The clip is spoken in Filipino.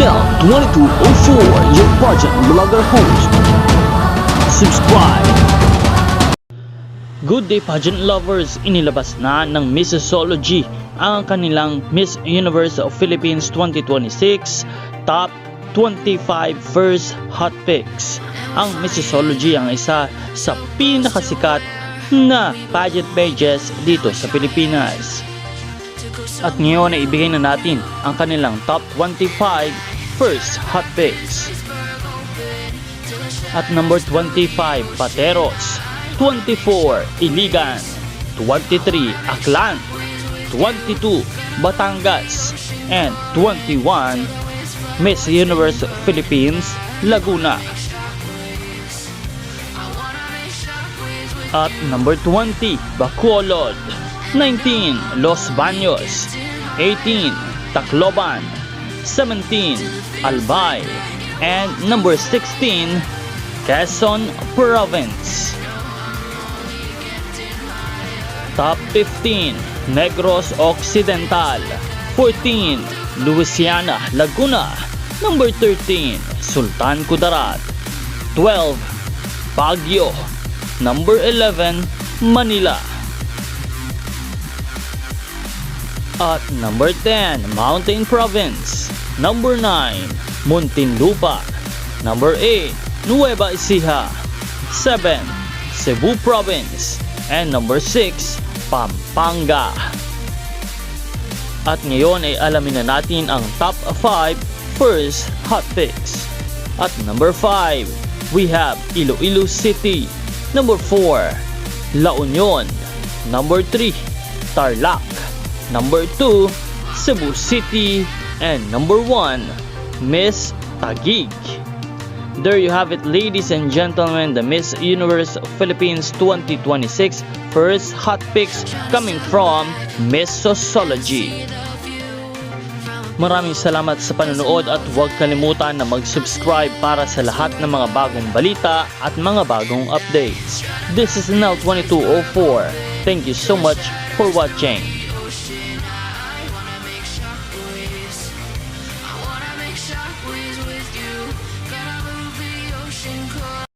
Nel 2204, your pageant vlogger host. Subscribe! Good day pageant lovers, inilabas na ng Missology ang kanilang Miss Universe of Philippines 2026 Top 25 First Hot Picks. Ang Missology ang isa sa pinakasikat na pageant pages dito sa Pilipinas. At ngayon ay ibigay na natin ang kanilang top 25 first hot picks. At number 25, Pateros. 24, Iligan. 23, Aklan. 22, Batangas. And 21, Miss Universe Philippines, Laguna. At number 20, Bacolod. 19, Los Baños. 18, Tacloban. 17, Albay. And number 16, Quezon Province. Top 15, Negros Occidental. 14, Louisiana, Laguna. Number 13, Sultan Kudarat. 12, Baguio. Number 11, Manila. At number 10, Mountain Province. Number 9, Muntinlupa. Number 8, Nueva Ecija. 7, Cebu Province. And number 6, Pampanga. At ngayon ay alamin na natin ang top 5 first hot picks. At number 5, we have Iloilo City. Number 4, La Union. Number 3, Tarlac. Number 2, Cebu City. And number 1, Miss Taguig. There you have it, ladies and gentlemen, the Miss Universe Philippines 2026 first hot picks coming from Missology. Maraming salamat sa panonood at huwag kalimutan na mag-subscribe para sa lahat ng mga bagong balita at mga bagong updates. This is Nel 2204. Thank you so much for watching.